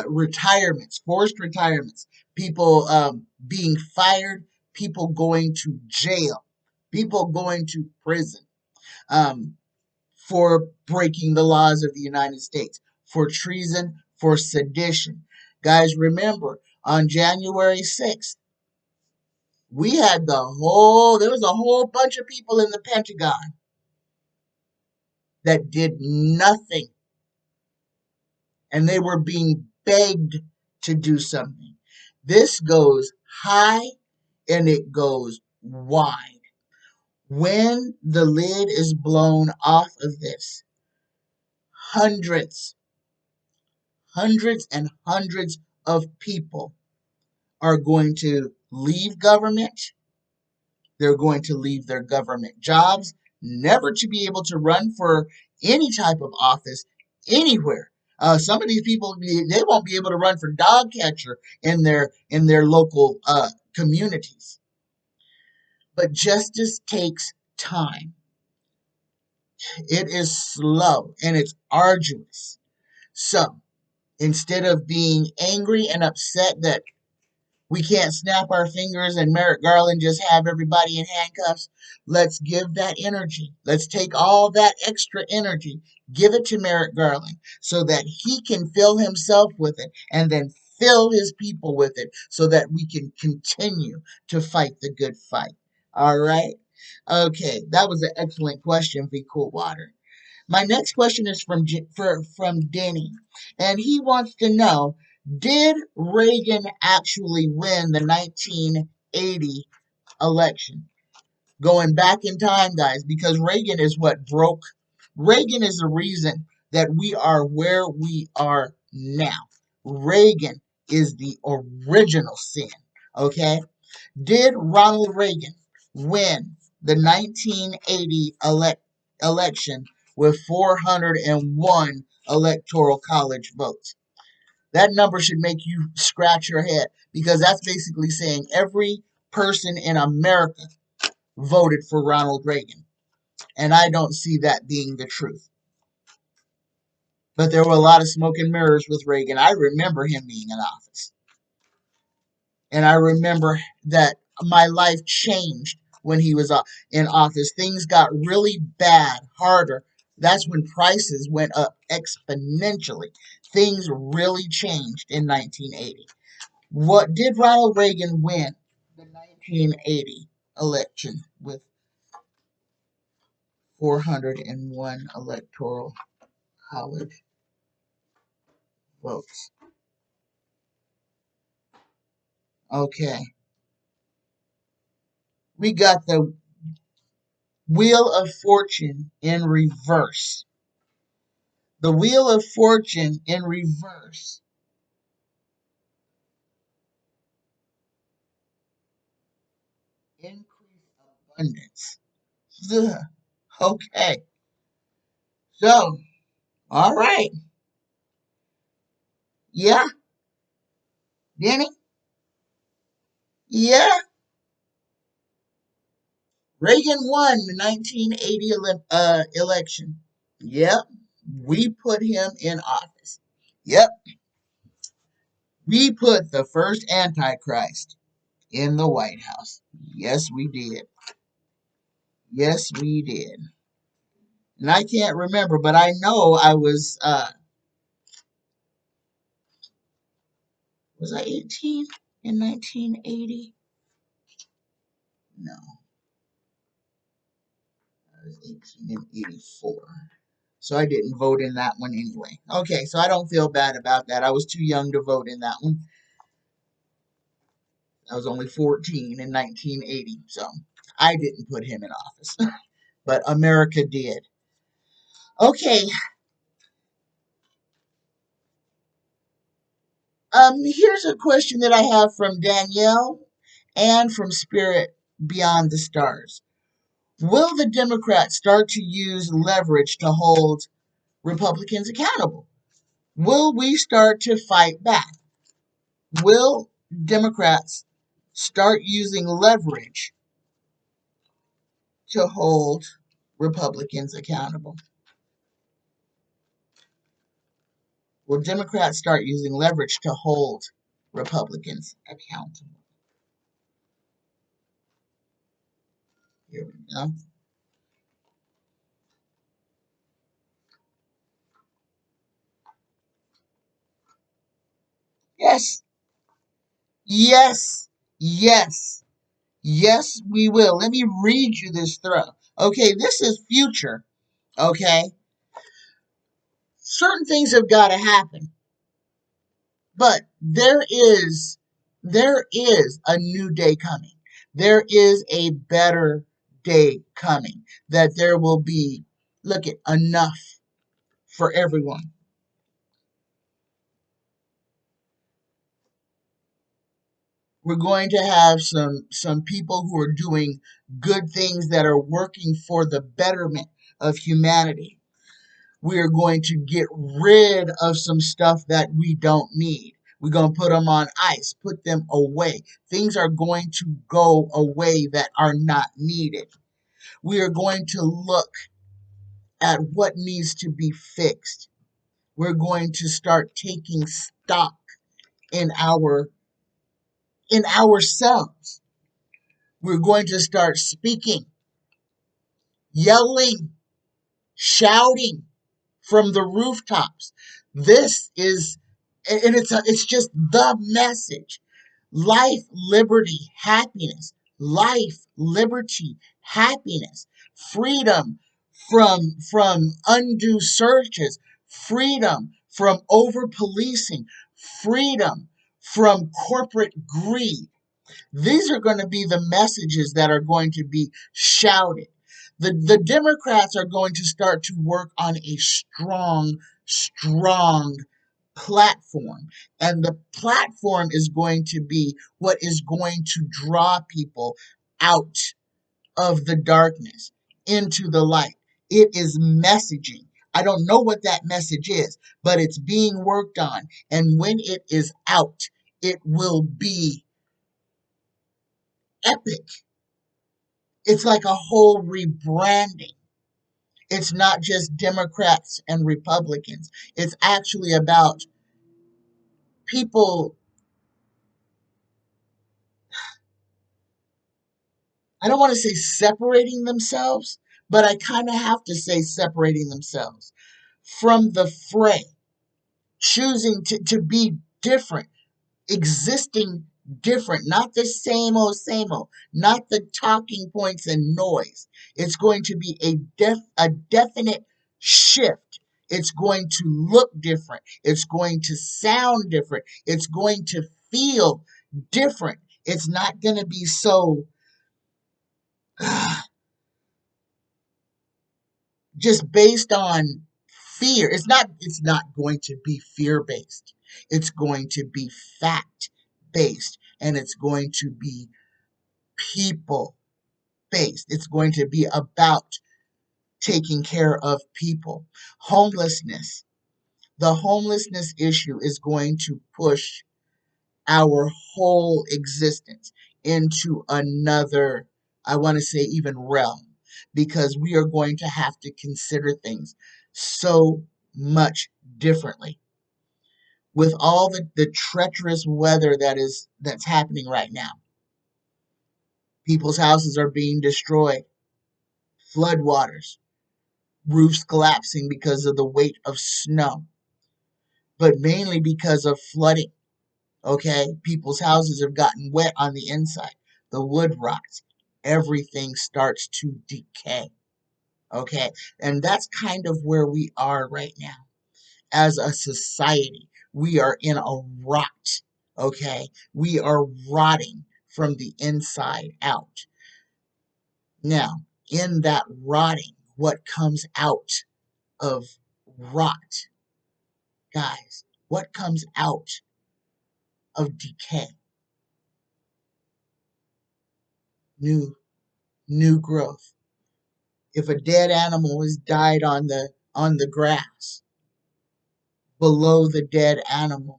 Speaker 1: retirements, forced retirements, people being fired, people going to jail, people going to prison. Um, for breaking the laws of the United States, for treason, for sedition. Guys, remember, on January 6th, there was a whole bunch of people in the Pentagon that did nothing, and they were being begged to do something. This goes high and it goes wide. When the lid is blown off of this, hundreds hundreds and hundreds of people are going to leave government. They're going to leave their government jobs, never to be able to run for any type of office anywhere. Some of these people, they won't be able to run for dog catcher in their local communities. But justice takes time. It is slow and it's arduous. So instead of being angry and upset that we can't snap our fingers and Merrick Garland just have everybody in handcuffs. Let's give that energy. Let's take all that extra energy, give it to Merrick Garland so that he can fill himself with it and then fill his people with it so that we can continue to fight the good fight. All right? Okay, that was an excellent question, VCOOLWATER. My next question is from Denny, and he wants to know: did Reagan actually win the 1980 election? Going back in time, guys, because Reagan is what broke. Reagan is the reason that we are where we are now. Reagan is the original sin. Okay? Did Ronald Reagan win the 1980 election with 401 electoral college votes? That number should make you scratch your head because that's basically saying every person in America voted for Ronald Reagan. And I don't see that being the truth. But there were a lot of smoke and mirrors with Reagan. I remember him being in office. And I remember that my life changed when he was in office. Things got really bad, harder. That's when prices went up exponentially. Things really changed in 1980. What did Ronald Reagan win the 1980 election with 401 electoral college votes? Okay. We got the Wheel of Fortune in reverse. The Wheel of Fortune in reverse. Increase abundance. Ugh. Okay. So, all right. Yeah, Denny? Yeah. Reagan won the 1980 election. Yep. We put him in office. Yep. We put the first Antichrist in the White House. Yes, we did. Yes, we did. And I can't remember, but I know I was I 18 in 1980? No, I was 18 in 84. So I didn't vote in that one anyway. Okay, so I don't feel bad about that. I was too young to vote in that one. I was only 14 in 1980, so I didn't put him in office. But America did. Okay, here's a question that I have from Danielle and from Spirit Beyond the Stars. Will the Democrats start to use leverage to hold Republicans accountable? Will we start to fight back? Will Democrats start using leverage to hold Republicans accountable? Will Democrats start using leverage to hold Republicans accountable? Here we go. Yes, yes, yes, yes, we will. Let me read you this throw. Okay, this is future. Okay, certain things have got to happen, but there is a new day coming. There is a better day coming. That there will be, look at, enough for everyone. We're going to have some people who are doing good things that are working for the betterment of humanity. We are going to get rid of some stuff that we don't need. We're going to put them on ice, put them away. Things are going to go away that are not needed. We are going to look at what needs to be fixed. We're going to start taking stock in ourselves. We're going to start speaking, yelling, shouting from the rooftops. This is, and it's just the message. Life, liberty, happiness. Life, liberty, happiness. Freedom from undue searches. Freedom from over policing. Freedom from corporate greed. These are going to be the messages that are going to be shouted. The Democrats are going to start to work on a strong platform. And the platform is going to be what is going to draw people out of the darkness into the light. It is messaging. I don't know what that message is, but it's being worked on. And when it is out, it will be epic. It's like a whole rebranding. It's not just Democrats and Republicans. It's actually about people. I don't want to say separating themselves, but I kind of have to say separating themselves from the fray, choosing to be different, existing different, not the same old, not the talking points and noise. It's going to be a definite shift. It's going to look different. It's going to sound different. It's going to feel different. It's not going to be so just based on fear. It's not going to be fear based. It's going to be fact based, and it's going to be people based. It's going to be about taking care of people. Homelessness. The homelessness issue is going to push our whole existence into another, I want to say, even realm, because we are going to have to consider things so much differently. With all the treacherous weather that's happening right now, people's houses are being destroyed, floodwaters, roofs collapsing because of the weight of snow, but mainly because of flooding. Okay, people's houses have gotten wet on the inside. The wood rots. Everything starts to decay. Okay, and that's kind of where we are right now as a society. We are in a rot. Okay, we are rotting from the inside out. Now, in that rotting, what comes out of rot, guys? What comes out of decay? New, new growth. If a dead animal has died on the grass, below the dead animal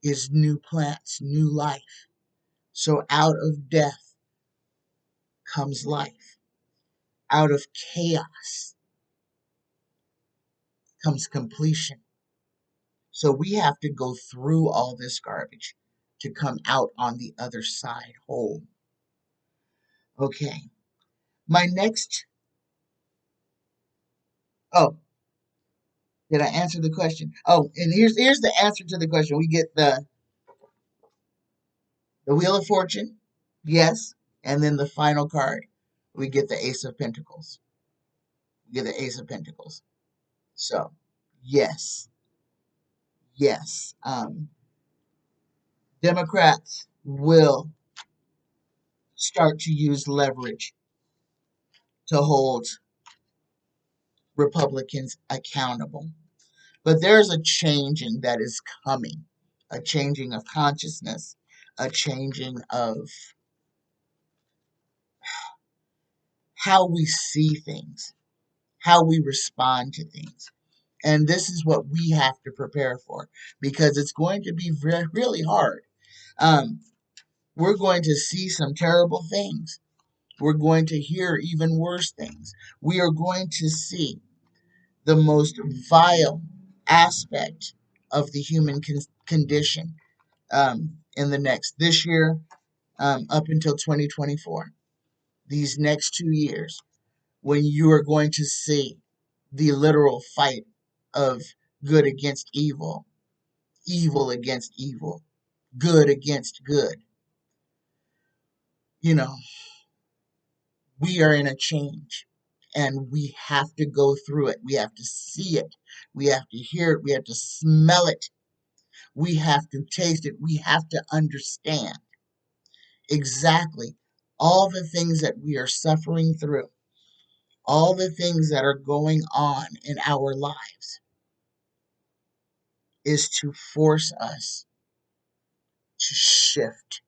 Speaker 1: is new plants, new life. So out of death comes life. Out of chaos comes completion. So we have to go through all this garbage to come out on the other side whole. Okay. My next, oh, did I answer the question? Oh, and here's the answer to the question. We get the Wheel of Fortune, yes, and then the final card, we get the Ace of Pentacles. We get the Ace of Pentacles. So, yes, yes. Democrats will start to use leverage to hold Republicans accountable. But there's a changing that is coming, a changing of consciousness, a changing of how we see things, how we respond to things. And this is what we have to prepare for because it's going to be really hard. We're going to see some terrible things. We're going to hear even worse things. We are going to see the most vile aspect of the human condition in this year up until 2024. These next 2 years, when you are going to see the literal fight of good against evil, evil against evil, good against good. You know, we are in a change and we have to go through it. We have to see it. We have to hear it. We have to smell it. We have to taste it. We have to understand exactly all the things that we are suffering through, all the things that are going on in our lives is to force us to shift,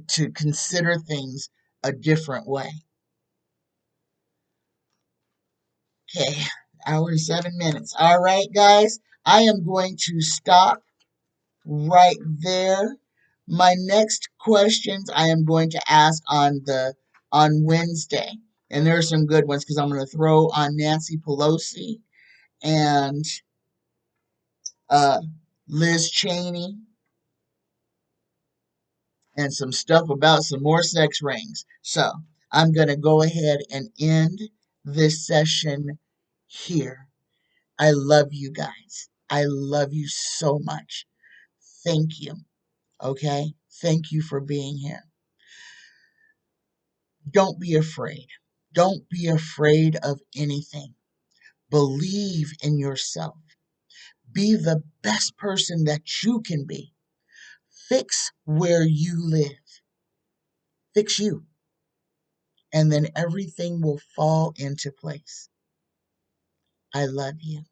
Speaker 1: to consider things a different way. Okay, hour and 7 minutes. All right, guys, I am going to stop right there. My next questions I am going to ask on Wednesday, and there are some good ones because I'm going to throw on Nancy Pelosi and Liz Cheney and some stuff about some more sex rings. So I'm going to go ahead and end this session here. I love you guys. I love you so much. Thank you. Okay? Thank you for being here. Don't be afraid. Don't be afraid of anything. Believe in yourself. Be the best person that you can be. Fix where you live. Fix you. And then everything will fall into place. I love you.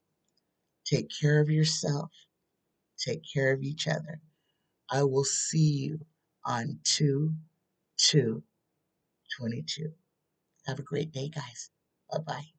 Speaker 1: Take care of yourself. Take care of each other. I will see you on 2/2/22. Have a great day, guys. Bye-bye.